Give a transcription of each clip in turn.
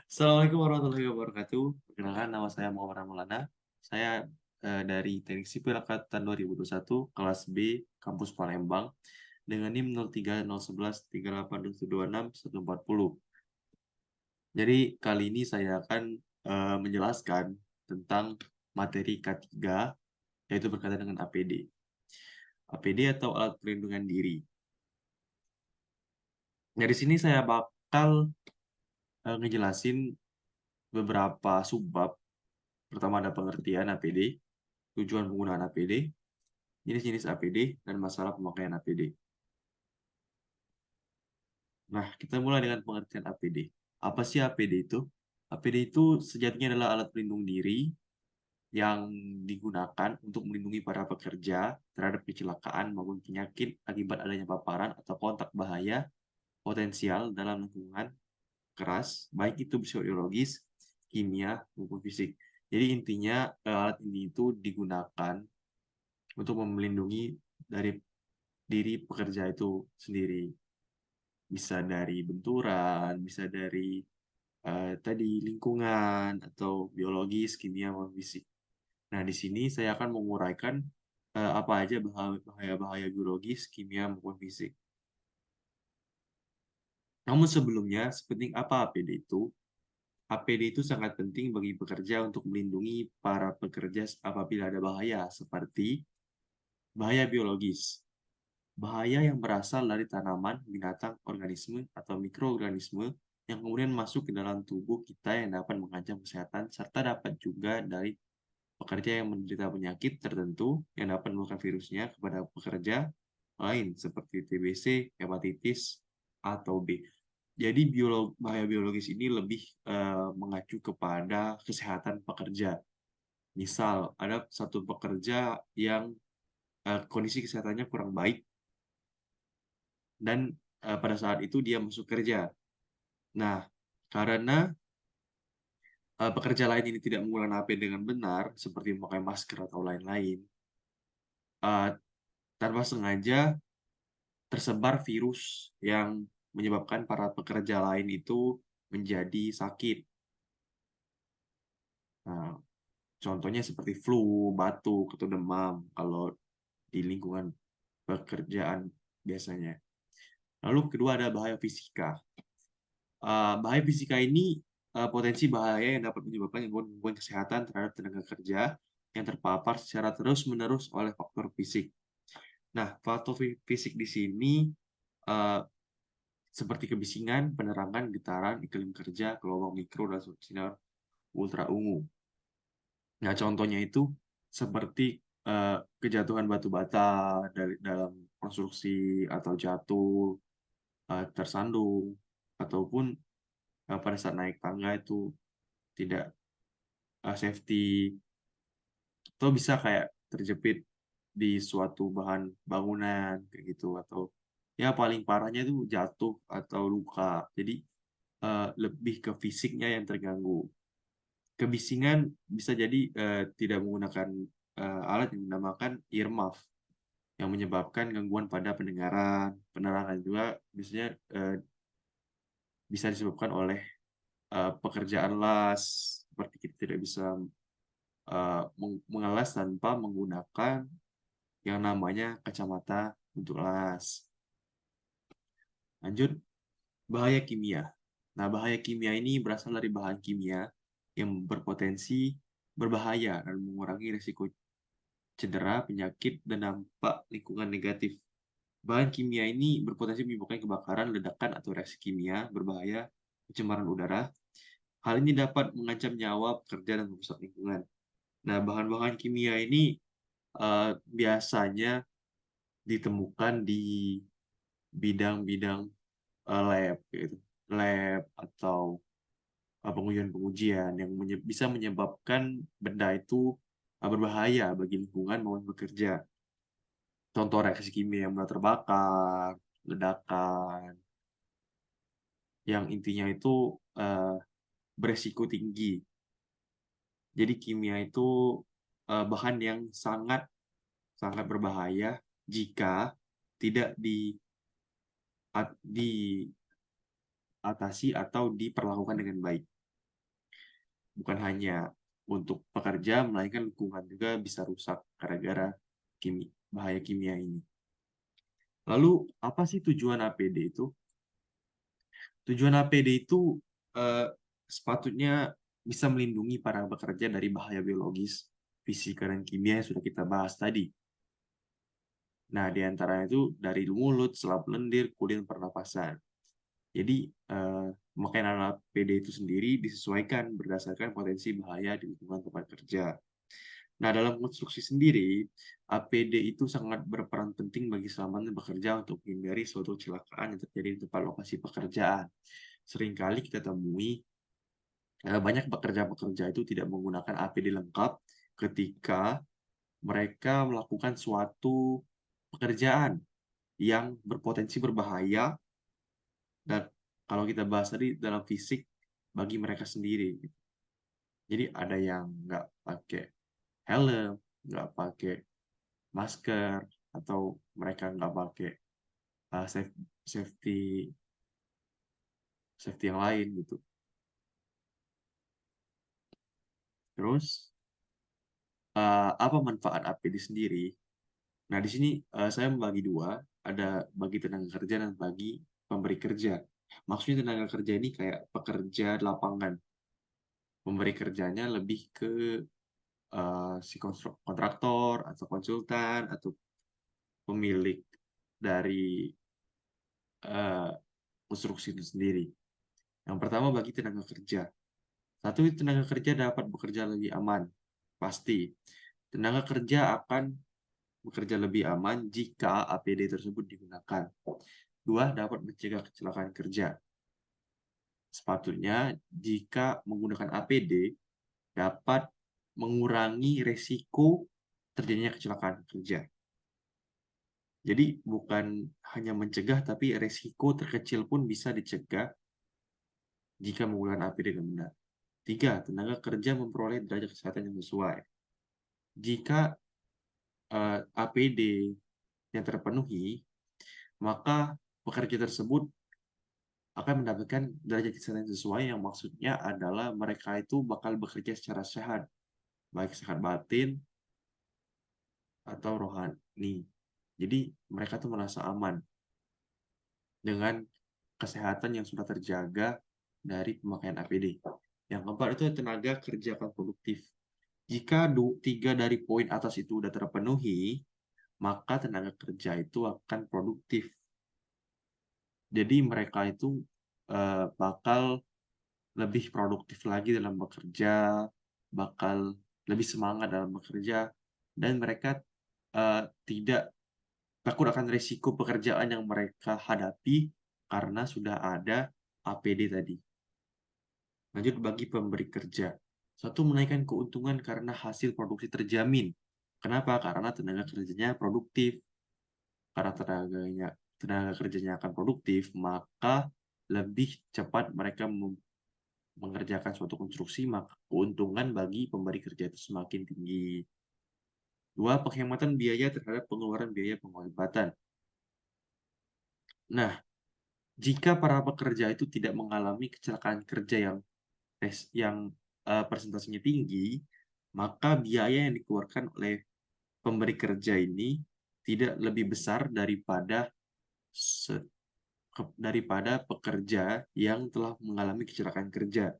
Assalamualaikum warahmatullahi wabarakatuh. Perkenalkan, nama saya Muhammad Maulana. Saya dari Teknik Sipil Angkatan 2021, kelas B, Kampus Palembang, dengan NIM 030113826140. Jadi, kali ini saya akan menjelaskan tentang materi K3, yaitu berkaitan dengan APD. APD atau alat pelindungan diri. Dari sini saya bakal ngejelasin beberapa subbab. Pertama ada pengertian APD, tujuan penggunaan APD, jenis-jenis APD, dan masalah pemakaian APD. Nah, kita mulai dengan pengertian APD. Apa sih APD itu? APD itu sejatinya adalah alat pelindung diri yang digunakan untuk melindungi para pekerja terhadap kecelakaan maupun penyakit akibat adanya paparan atau kontak bahaya potensial dalam lingkungan keras, baik itu biologis, kimia, maupun fisik. Jadi intinya alat ini itu digunakan untuk melindungi dari diri pekerja itu sendiri. Bisa dari benturan, bisa dari tadi lingkungan atau biologis, kimia, maupun fisik. Nah, di sini saya akan menguraikan apa aja bahaya-bahaya biologis, kimia, maupun fisik. Namun sebelumnya, sepenting apa APD itu? APD itu sangat penting bagi pekerja untuk melindungi para pekerja apabila ada bahaya, seperti bahaya biologis. Bahaya yang berasal dari tanaman, binatang, organisme, atau mikroorganisme yang kemudian masuk ke dalam tubuh kita yang dapat mengancam kesehatan, serta dapat juga dari pekerja yang menderita penyakit tertentu yang dapat menularkan virusnya kepada pekerja lain seperti TBC, hepatitis, atau B. Jadi bahaya biologis ini lebih mengacu kepada kesehatan pekerja. Misal, ada satu pekerja yang kondisi kesehatannya kurang baik dan pada saat itu dia masuk kerja. Nah, karena pekerja lain ini tidak menggunakan AP dengan benar, seperti memakai masker atau lain-lain, eh, tanpa sengaja tersebar virus yang menyebabkan para pekerja lain itu menjadi sakit. Nah, contohnya seperti flu, batuk, atau demam kalau di lingkungan pekerjaan biasanya. Lalu kedua ada bahaya fisika. Bahaya fisika ini potensi bahaya yang dapat menyebabkan gangguan kesehatan terhadap tenaga kerja yang terpapar secara terus-menerus oleh faktor fisik. Nah, faktor fisik di sini uh, seperti kebisingan, penerangan, getaran, iklim kerja, gelombang mikro, dan sinar ultra ungu. Nah, contohnya itu seperti kejatuhan batu bata dari dalam konstruksi atau jatuh, tersandung, ataupun pada saat naik tangga itu tidak safety, atau bisa kayak terjepit di suatu bahan bangunan kayak gitu, atau ya paling parahnya itu jatuh atau luka. Jadi lebih ke fisiknya yang terganggu. Kebisingan bisa jadi tidak menggunakan alat yang dinamakan earmuff yang menyebabkan gangguan pada pendengaran. Penerangan juga biasanya bisa disebabkan oleh pekerjaan las, seperti kita tidak bisa mengelas tanpa menggunakan yang namanya kacamata untuk las. Lanjut, bahaya kimia. Nah, bahaya kimia ini berasal dari bahan kimia yang berpotensi berbahaya dan mengurangi risiko cedera, penyakit, dan dampak lingkungan negatif. Bahan kimia ini berpotensi menyebabkan kebakaran, ledakan, atau reaksi kimia berbahaya, pencemaran udara. Hal ini dapat mengancam nyawa pekerja dan merusak lingkungan. Nah, bahan-bahan kimia ini biasanya ditemukan di bidang-bidang lab, gitu. Lab atau pengujian-pengujian yang bisa menyebabkan benda itu berbahaya bagi lingkungan maupun bekerja. Contoh reaksi kimia yang mudah terbakar, ledakan, yang intinya itu eh, beresiko tinggi. Jadi kimia itu bahan yang sangat sangat berbahaya jika tidak diatasi atau diperlakukan dengan baik. bukan hanya untuk pekerja, melainkan lingkungan juga bisa rusak gara-gara bahaya kimia ini. Lalu, apa sih tujuan APD itu? Tujuan APD itu sepatutnya bisa melindungi para pekerja dari bahaya biologis, fisika, dan kimia yang sudah kita bahas tadi. Nah, di antaranya itu dari mulut, selap lendir, kulit, dan pernapasan. Jadi, pemakaian alat APD itu sendiri disesuaikan berdasarkan potensi bahaya di lingkungan tempat kerja. Nah, dalam konstruksi sendiri, APD itu sangat berperan penting bagi keselamatan bekerja untuk menghindari suatu kecelakaan yang terjadi di tempat lokasi pekerjaan. Seringkali kita temui banyak pekerja-pekerja itu tidak menggunakan APD lengkap ketika mereka melakukan suatu pekerjaan yang berpotensi berbahaya, dan kalau kita bahas tadi dalam fisik bagi mereka sendiri. Jadi ada yang nggak pakai helm, nggak pakai masker, atau mereka nggak pakai safety safety yang lain gitu. Terus apa manfaat APD sendiri? Nah, di sini saya membagi dua, ada bagi tenaga kerja dan bagi pemberi kerja. Maksudnya tenaga kerja ini kayak pekerja di lapangan. Pemberi kerjanya lebih ke si kontraktor atau konsultan atau pemilik dari eh, konstruksi itu sendiri. Yang pertama bagi tenaga kerja. Satu, tenaga kerja dapat bekerja lebih aman. Pasti. Tenaga kerja akan bekerja lebih aman jika APD tersebut digunakan. Dua, dapat mencegah kecelakaan kerja. Sepatutnya jika menggunakan APD dapat mengurangi resiko terjadinya kecelakaan kerja. Jadi bukan hanya mencegah, tapi resiko terkecil pun bisa dicegah jika menggunakan APD dengan benar. Tiga, tenaga kerja memperoleh derajat kesehatan yang sesuai. Jika APD yang terpenuhi, maka pekerja tersebut akan mendapatkan derajat kesehatan yang sesuai, yang maksudnya adalah mereka itu bakal bekerja secara sehat, baik sehat batin atau rohani. Jadi mereka tuh merasa aman dengan kesehatan yang sudah terjaga dari pemakaian APD. Yang keempat itu tenaga kerja akan produktif. Jika tiga dari poin atas itu sudah terpenuhi, maka tenaga kerja itu akan produktif. Jadi mereka itu bakal lebih produktif lagi dalam bekerja, bakal lebih semangat dalam bekerja, dan mereka tidak takut akan risiko pekerjaan yang mereka hadapi karena sudah ada APD tadi. Lanjut bagi pemberi kerja. Satu, menaikkan keuntungan karena hasil produksi terjamin. Kenapa? Karena tenaga kerjanya produktif. Karena tenaga kerjanya akan produktif, maka lebih cepat mereka mengerjakan suatu konstruksi, maka keuntungan bagi pemberi kerja itu semakin tinggi. Dua, penghematan biaya terhadap pengeluaran biaya pengobatan. Nah, jika para pekerja itu tidak mengalami kecelakaan kerja yang persentasenya tinggi, maka biaya yang dikeluarkan oleh pemberi kerja ini tidak lebih besar daripada pekerja yang telah mengalami kecelakaan kerja.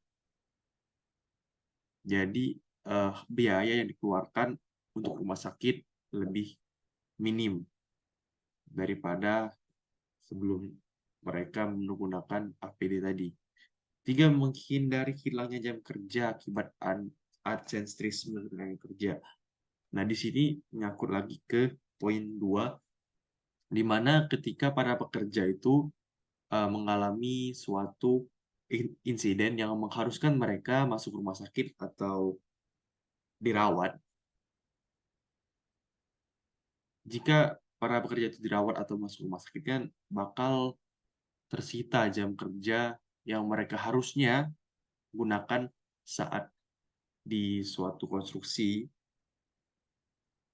Jadi biaya yang dikeluarkan untuk rumah sakit lebih minim daripada sebelum mereka menggunakan APD tadi. Tiga, menghindari hilangnya jam kerja akibat absenteeisme tenaga kerja. Nah, di sini nyangkut lagi ke poin 2, di mana ketika para pekerja itu mengalami suatu insiden yang mengharuskan mereka masuk rumah sakit atau dirawat. Jika para pekerja itu dirawat atau masuk rumah sakit, kan bakal tersita jam kerja yang mereka harusnya gunakan saat di suatu konstruksi,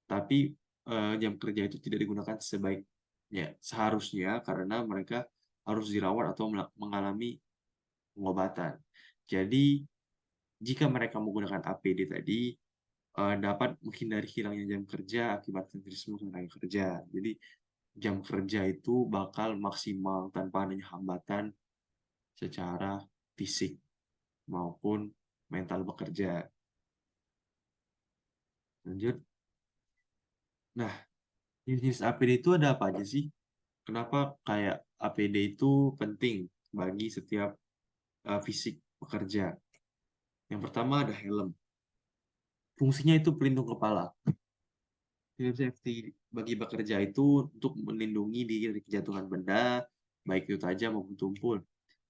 tapi jam kerja itu tidak digunakan sebaiknya seharusnya karena mereka harus dirawat atau mengalami pengobatan. Jadi jika mereka menggunakan APD tadi, dapat menghindari hilangnya jam kerja akibat terorisme tenaga kerja. Jadi jam kerja itu bakal maksimal tanpa adanya hambatan secara fisik maupun mental bekerja. Lanjut. Nah, jenis APD itu ada apa aja sih? Kenapa kayak APD itu penting bagi setiap fisik pekerja? Yang pertama ada helm. Fungsinya itu pelindung kepala. Helm safety bagi pekerja itu untuk melindungi diri dari kejatuhan benda, baik itu tajam maupun tumpul.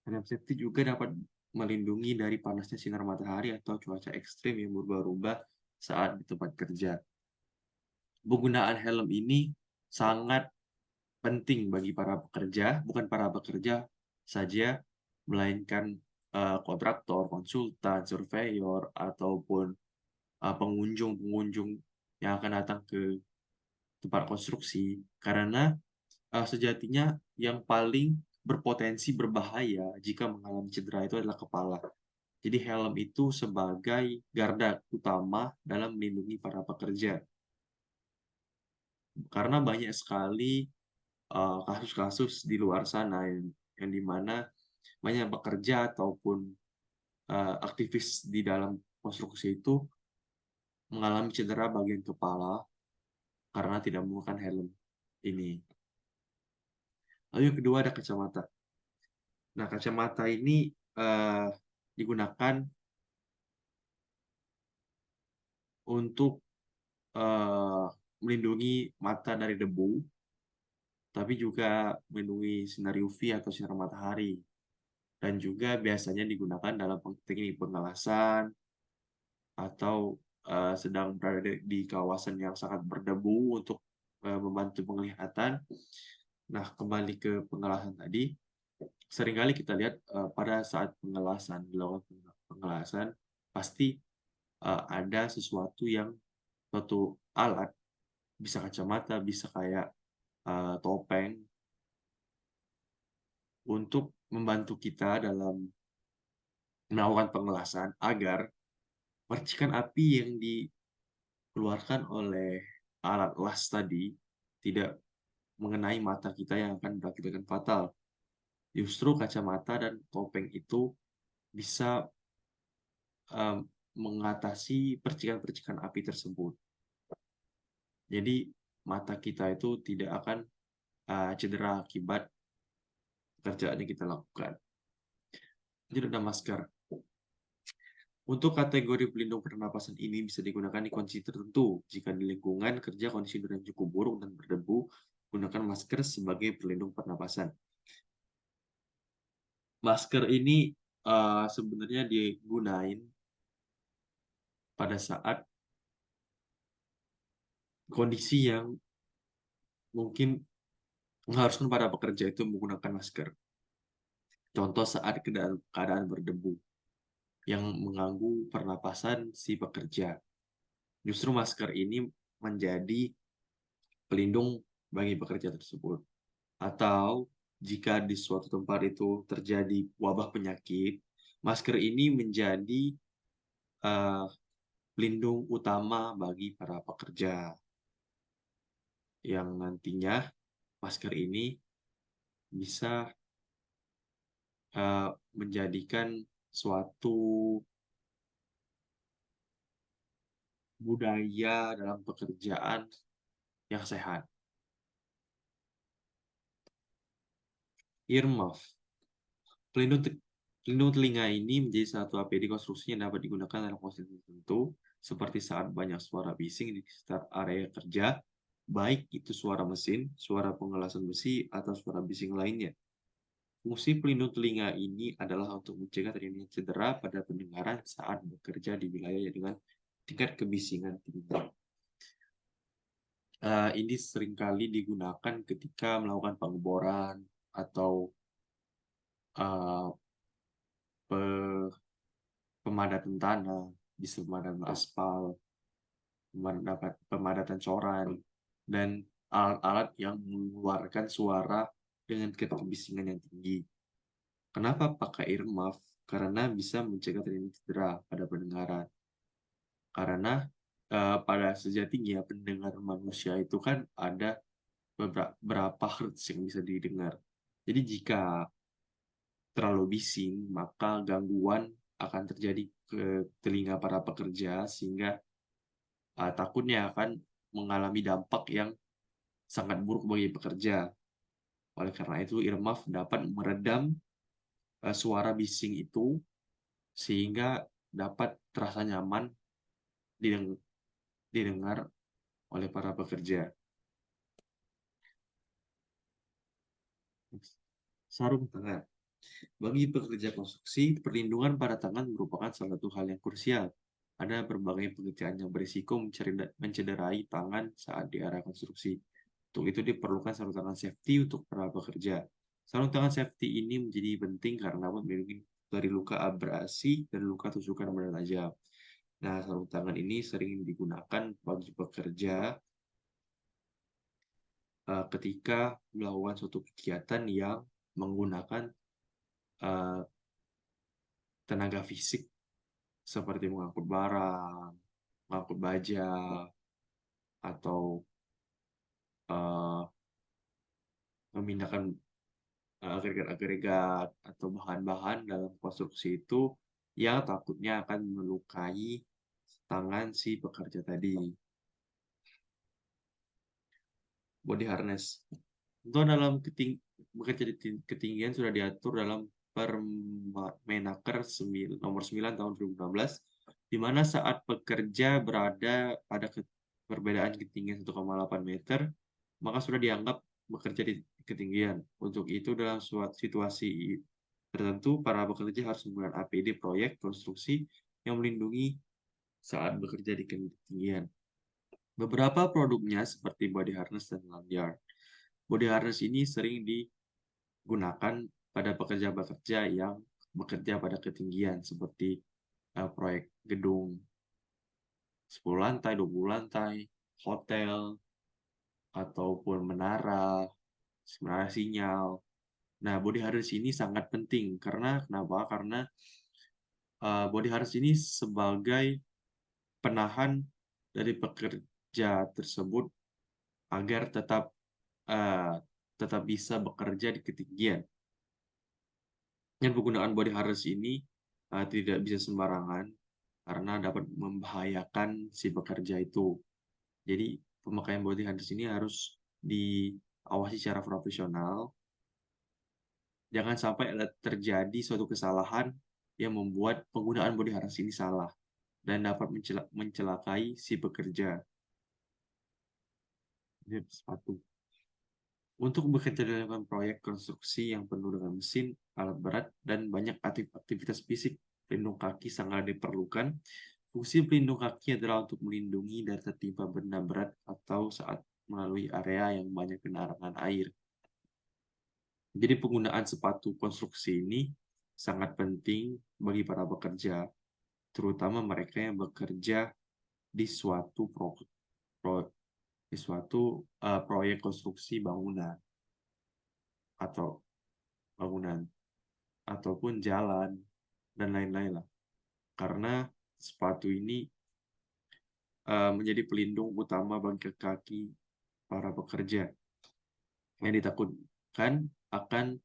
Helm safety juga dapat melindungi dari panasnya sinar matahari atau cuaca ekstrim yang berubah-ubah saat di tempat kerja. Penggunaan helm ini sangat penting bagi para pekerja, bukan para pekerja saja, melainkan kontraktor, konsultan, surveyor, ataupun pengunjung-pengunjung yang akan datang ke tempat konstruksi. Karena sejatinya yang paling berpotensi berbahaya jika mengalami cedera itu adalah kepala. Jadi helm itu sebagai garda utama dalam melindungi para pekerja. Karena banyak sekali kasus-kasus di luar sana yang dimana banyak pekerja ataupun aktivis di dalam konstruksi itu mengalami cedera bagian kepala karena tidak menggunakan helm ini. Lalu yang kedua ada kacamata. Nah, kacamata ini digunakan untuk melindungi mata dari debu, tapi juga melindungi sinar UV atau sinar matahari. Dan juga biasanya digunakan dalam teknik pengelasan atau sedang berada di kawasan yang sangat berdebu untuk membantu penglihatan. Nah, kembali ke pengelasan tadi, seringkali kita lihat pada saat pengelasan, dilakukan pengelasan, pasti ada sesuatu yang suatu alat, bisa kacamata, bisa kayak topeng, untuk membantu kita dalam melakukan pengelasan agar percikan api yang dikeluarkan oleh alat las tadi tidak mengenai mata kita yang akan berakibat fatal. Justru kacamata dan topeng itu bisa um, mengatasi percikan-percikan api tersebut. Jadi mata kita itu tidak akan cedera akibat pekerjaan yang kita lakukan. Jadi ada masker. Untuk kategori pelindung pernapasan ini bisa digunakan di kondisi tertentu. Jika di lingkungan kerja kondisi udara cukup buruk dan berdebu, gunakan masker sebagai pelindung pernapasan. Masker ini sebenarnya digunain pada saat kondisi yang mungkin mengharuskan para pekerja itu menggunakan masker. Contoh saat keadaan berdebu yang mengganggu pernapasan si pekerja. Justru masker ini menjadi pelindung bagi pekerja tersebut. Atau jika di suatu tempat itu terjadi wabah penyakit, masker ini menjadi uh, pelindung utama bagi para pekerja yang nantinya masker ini bisa menjadikan suatu budaya dalam pekerjaan yang sehat. Earmuff. Pelindung telinga ini menjadi satu APD konstruksi yang dapat digunakan dalam kondisi tertentu, seperti saat banyak suara bising di sekitar area kerja, baik itu suara mesin, suara pengelasan besi, atau suara bising lainnya. Fungsi pelindung telinga ini adalah untuk mencegah terjadinya cedera pada pendengaran saat bekerja di wilayah dengan tingkat kebisingan tinggi. Ini seringkali digunakan ketika melakukan pengeboran atau uh, pemadatan tanah, bisa pemadatan aspal, pemadatan coran, dan alat-alat yang mengeluarkan suara dengan tingkat kebisingan yang tinggi. Kenapa pakai earmuff? karena bisa mencegah terjadi cedera pada pendengaran. Karena pada sejatinya pendengar manusia itu kan ada beberapa hertz yang bisa didengar. Jadi jika terlalu bising, maka gangguan akan terjadi ke telinga para pekerja sehingga takutnya akan mengalami dampak yang sangat buruk bagi pekerja. Oleh karena itu, earmuff dapat meredam suara bising itu sehingga dapat terasa nyaman didengar oleh para pekerja. Sarung tangan. Bagi pekerja konstruksi, perlindungan pada tangan merupakan salah satu hal yang krusial. Ada berbagai pekerjaan yang berisiko mencederai tangan saat di area konstruksi. Untuk itu diperlukan sarung tangan safety untuk para pekerja. Sarung tangan safety ini menjadi penting karena dapat melindungi dari luka abrasi dan luka tusukan benda tajam. Nah, sarung tangan ini sering digunakan bagi pekerja ketika melakukan suatu kegiatan yang menggunakan uh, tenaga fisik seperti mengangkut barang, mengangkut baja, atau uh, memindahkan agregat-agregat atau bahan-bahan dalam konstruksi itu yang takutnya akan melukai tangan si pekerja tadi. Body harness. Untuk dalam bekerja di ketinggian sudah diatur dalam Permenaker nomor 9 tahun 2016, di mana saat pekerja berada pada perbedaan ketinggian 1,8 meter, maka sudah dianggap bekerja di ketinggian. Untuk itu, dalam suatu situasi tertentu, para pekerja harus menggunakan APD proyek konstruksi yang melindungi saat bekerja di ketinggian. Beberapa produknya seperti body harness dan lanyard. Body harness ini sering digunakan pada pekerja-pekerja yang bekerja pada ketinggian seperti proyek gedung 10 lantai, 20 lantai, hotel, ataupun menara sinyal. Nah, body harness ini sangat penting karena kenapa? Karena body harness ini sebagai penahan dari pekerja tersebut agar uh, tetap bisa bekerja di ketinggian. Dan penggunaan body harness ini tidak bisa sembarangan karena dapat membahayakan si pekerja itu. Jadi pemakaian body harness ini harus diawasi secara profesional. Jangan sampai terjadi suatu kesalahan yang membuat penggunaan body harness ini salah dan dapat mencelakai si pekerja. Ini sepatu. Untuk bekerja dalam proyek konstruksi yang penuh dengan mesin, alat berat, dan banyak aktivitas fisik, pelindung kaki sangat diperlukan. Fungsi pelindung kaki adalah untuk melindungi dari tertimpa benda berat atau saat melalui area yang banyak genangan air. Jadi penggunaan sepatu konstruksi ini sangat penting bagi para pekerja, terutama mereka yang bekerja di suatu proyek konstruksi bangunan atau bangunan ataupun jalan dan lain-lain lah. Karena sepatu ini menjadi pelindung utama bagi kaki para pekerja yang ditakutkan akan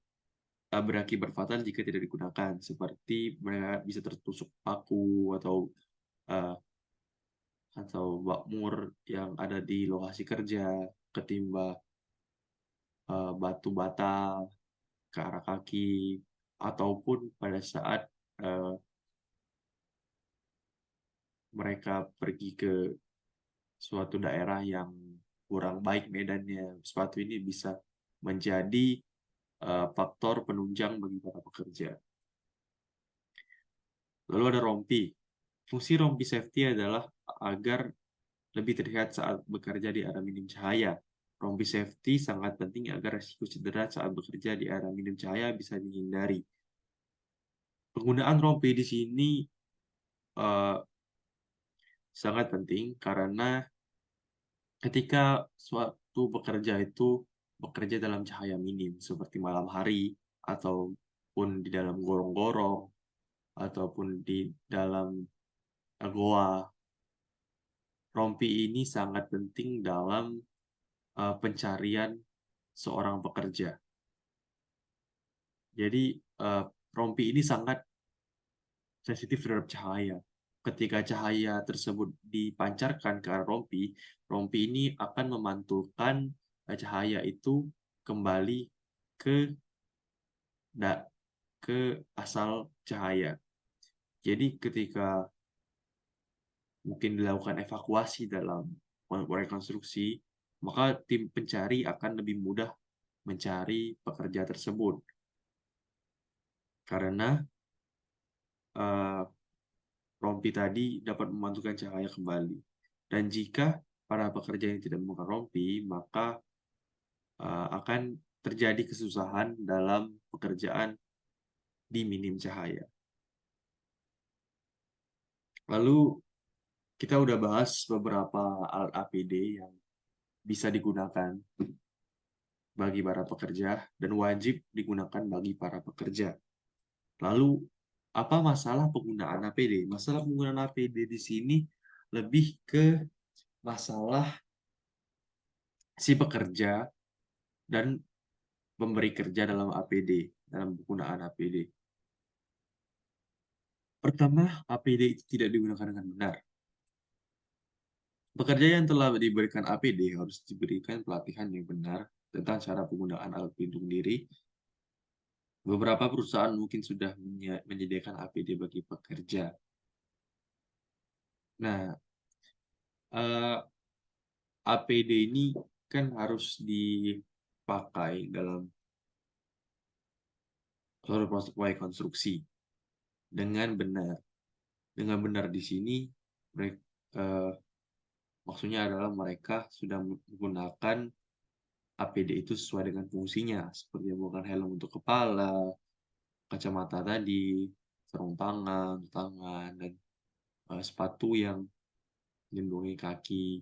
berakibat fatal jika tidak digunakan, seperti mereka bisa tertusuk paku uh, atau bakmur yang ada di lokasi kerja, ketimba batu bata ke arah kaki, ataupun pada saat uh, mereka pergi ke suatu daerah yang kurang baik medannya, sepatu ini bisa menjadi faktor penunjang bagi para pekerja. Lalu ada rompi. Fungsi rompi safety adalah agar lebih terlihat saat bekerja di area minim cahaya. Rompi safety sangat penting agar risiko cedera saat bekerja di area minim cahaya bisa dihindari. Penggunaan rompi di sini uh, sangat penting karena ketika suatu pekerja itu bekerja dalam cahaya minim seperti malam hari ataupun di dalam gorong-gorong, ataupun di dalam goa. Rompi ini sangat penting dalam pencarian seorang pekerja. Jadi rompi ini sangat sensitif terhadap cahaya. Ketika cahaya tersebut dipancarkan ke arah rompi, rompi ini akan memantulkan cahaya itu kembali ke ke asal cahaya. Jadi ketika mungkin dilakukan evakuasi dalam rekonstruksi, maka tim pencari akan lebih mudah mencari pekerja tersebut karena eh, rompi tadi dapat memantulkan cahaya kembali. Dan jika para pekerja yang tidak menggunakan rompi, maka akan terjadi kesusahan dalam pekerjaan di minim cahaya. Lalu kita udah bahas beberapa alat APD yang bisa digunakan bagi para pekerja dan wajib digunakan bagi para pekerja. Lalu apa masalah penggunaan APD? Masalah penggunaan APD di sini lebih ke masalah si pekerja dan pemberi kerja dalam APD, dalam penggunaan APD. Pertama, APD itu tidak digunakan dengan benar. Pekerja yang telah diberikan APD harus diberikan pelatihan yang benar tentang cara penggunaan alat pelindung diri. Beberapa perusahaan mungkin sudah menyediakan APD bagi pekerja. Nah, APD ini kan harus dipakai dalam suatu proses proyek konstruksi dengan benar. Dengan benar di sini, maksudnya adalah mereka sudah menggunakan APD itu sesuai dengan fungsinya, seperti menggunakan helm untuk kepala, kacamata tadi, sarung tangan, tangan, dan sepatu yang melindungi kaki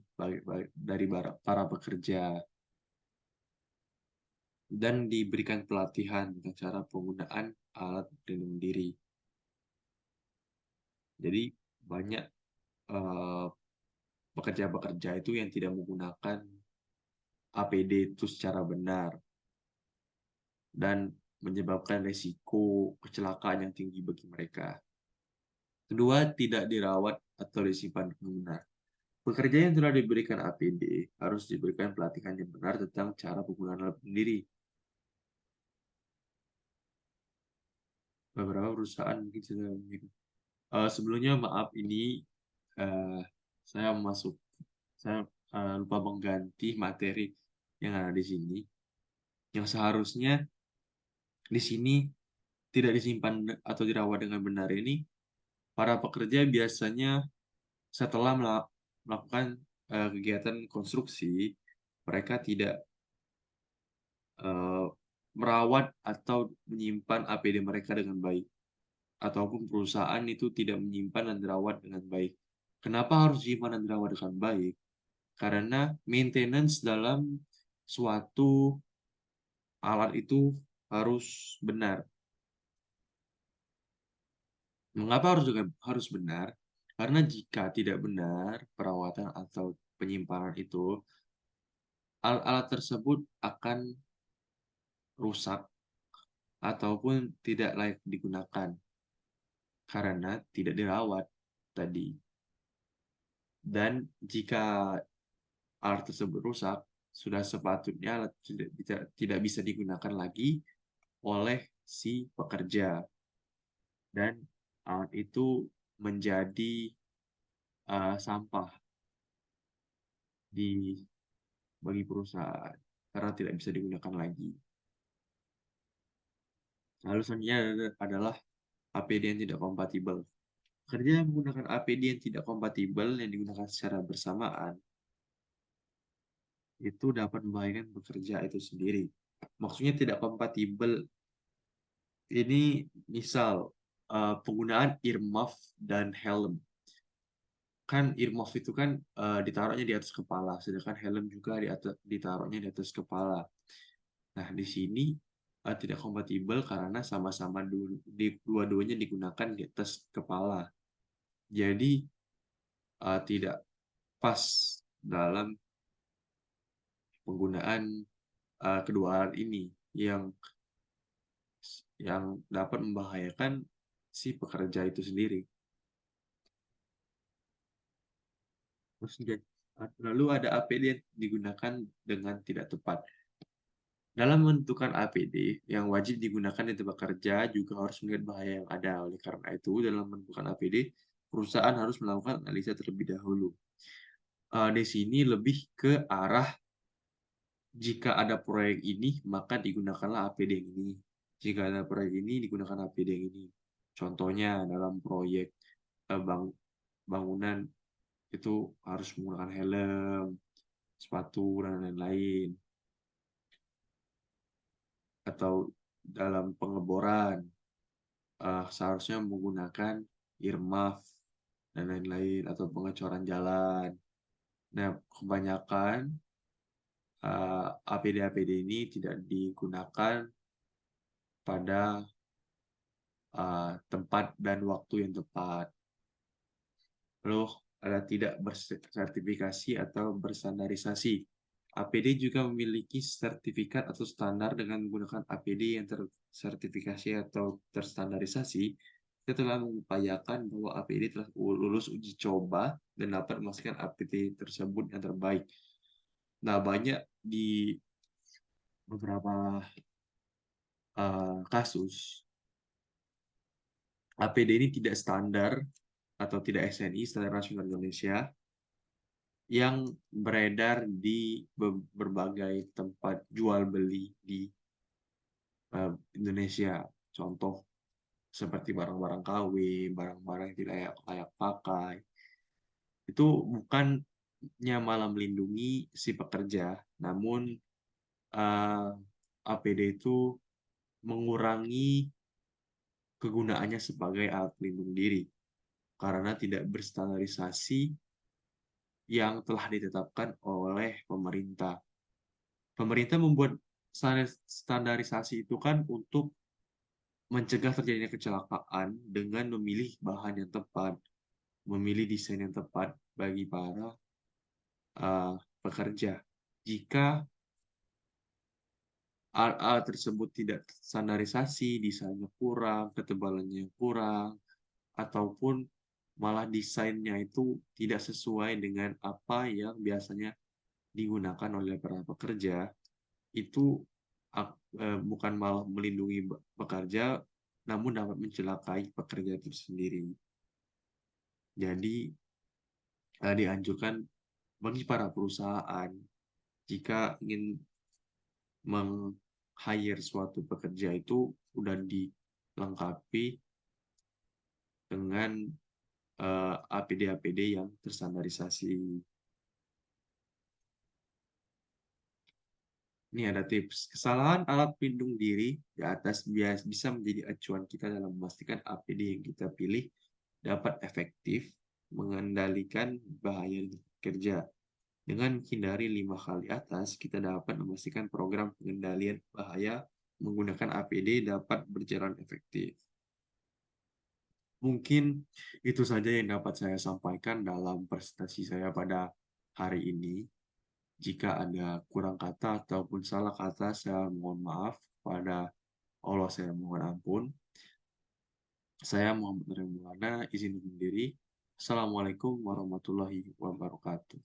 dari para pekerja, dan diberikan pelatihan tentang cara penggunaan alat pelindung diri. Jadi banyak pekerja-pekerja itu yang tidak menggunakan APD itu secara benar dan menyebabkan resiko kecelakaan yang tinggi bagi mereka. Kedua, tidak dirawat atau disimpan dengan benar. Pekerja yang telah diberikan APD harus diberikan pelatihan yang benar tentang cara penggunaan alat sendiri. Beberapa perusahaan mungkin sudah begitu. Sebelumnya maaf ini saya saya lupa mengganti materi yang ada di sini. Yang seharusnya di sini tidak disimpan atau dirawat dengan benar ini, para pekerja biasanya setelah melakukan kegiatan konstruksi, mereka tidak eh, merawat atau menyimpan APD mereka dengan baik, ataupun perusahaan itu tidak menyimpan dan dirawat dengan baik. Kenapa harus disimpan dan dirawat dengan baik? Karena maintenance dalam suatu alat itu harus benar. Mengapa harus benar? Karena jika tidak benar perawatan atau penyimpanan itu, alat-alat tersebut akan rusak ataupun tidak layak digunakan karena tidak dirawat tadi. Dan jika alat tersebut rusak, sudah sepatutnya alat tidak bisa digunakan lagi oleh si pekerja. Dan alat itu menjadi sampah bagi perusahaan karena tidak bisa digunakan lagi. Lalu selanjutnya adalah APD yang tidak kompatibel. Kerja yang menggunakan APD yang tidak kompatibel yang digunakan secara bersamaan itu dapat membahayakan pekerja itu sendiri. Maksudnya tidak kompatibel ini misal penggunaan earmuff dan helm. Kan earmuff itu kan ditaruhnya di atas kepala, sedangkan helm juga ditaruhnya di atas kepala. Nah, di sini tidak kompatibel karena sama-sama dua-duanya digunakan di atas kepala. Jadi tidak pas dalam penggunaan kedua alat ini yang dapat membahayakan si pekerja itu sendiri. Lalu ada APD yang digunakan dengan tidak tepat. Dalam menentukan APD yang wajib digunakan di tempat kerja juga harus melihat bahaya yang ada. Oleh karena itu, dalam menentukan APD, perusahaan harus melakukan analisa terlebih dahulu. Di sini lebih ke arah jika ada proyek ini, maka digunakanlah APD yang ini. Jika ada proyek ini, digunakan APD yang ini. Contohnya dalam proyek bangunan itu harus menggunakan helm, sepatu, dan lain-lain. Atau dalam pengeboran, seharusnya menggunakan earmuff, dan lain-lain, atau pengecoran jalan. Nah, kebanyakan APD-APD ini tidak digunakan pada tempat dan waktu yang tepat. Lalu ada tidak bersertifikasi atau berstandarisasi. APD juga memiliki sertifikat atau standar. Dengan menggunakan APD yang tersertifikasi atau terstandarisasi, kita telah mengupayakan bahwa APD telah lulus uji coba dan dapat memastikan APD tersebut yang terbaik. Nah, banyak di beberapa kasus, APD ini tidak standar atau tidak SNI, Standar Nasional Indonesia, yang beredar di berbagai tempat jual beli di Indonesia. Contoh seperti barang-barang KW, barang-barang yang tidak layak pakai. Itu bukannya malah melindungi si pekerja, namun APD itu mengurangi kegunaannya sebagai alat pelindung diri karena tidak berstandarisasi yang telah ditetapkan oleh pemerintah. Pemerintah membuat standarisasi itu kan untuk mencegah terjadinya kecelakaan dengan memilih bahan yang tepat, memilih desain yang tepat bagi para pekerja. Jika alat tersebut tidak standarisasi, desainnya kurang, ketebalannya kurang, ataupun malah desainnya itu tidak sesuai dengan apa yang biasanya digunakan oleh para pekerja, itu bukan malah melindungi pekerja, namun dapat mencelakai pekerja itu sendiri. Jadi dianjurkan bagi para perusahaan jika ingin meng-hire suatu pekerja itu udah dilengkapi dengan APD-APD yang terstandarisasi. Ini ada tips. Kesalahan alat pelindung diri di atas bisa menjadi acuan kita dalam memastikan APD yang kita pilih dapat efektif mengendalikan bahaya kerja. Dengan menghindari 5 hal di atas, kita dapat memastikan program pengendalian bahaya menggunakan APD dapat berjalan efektif. Mungkin itu saja yang dapat saya sampaikan dalam presentasi saya pada hari ini. Jika ada kurang kata ataupun salah kata, saya mohon maaf. Pada Allah saya mohon ampun. Saya Muhammad Nurul Maulana, izin undur diri. Assalamualaikum warahmatullahi wabarakatuh.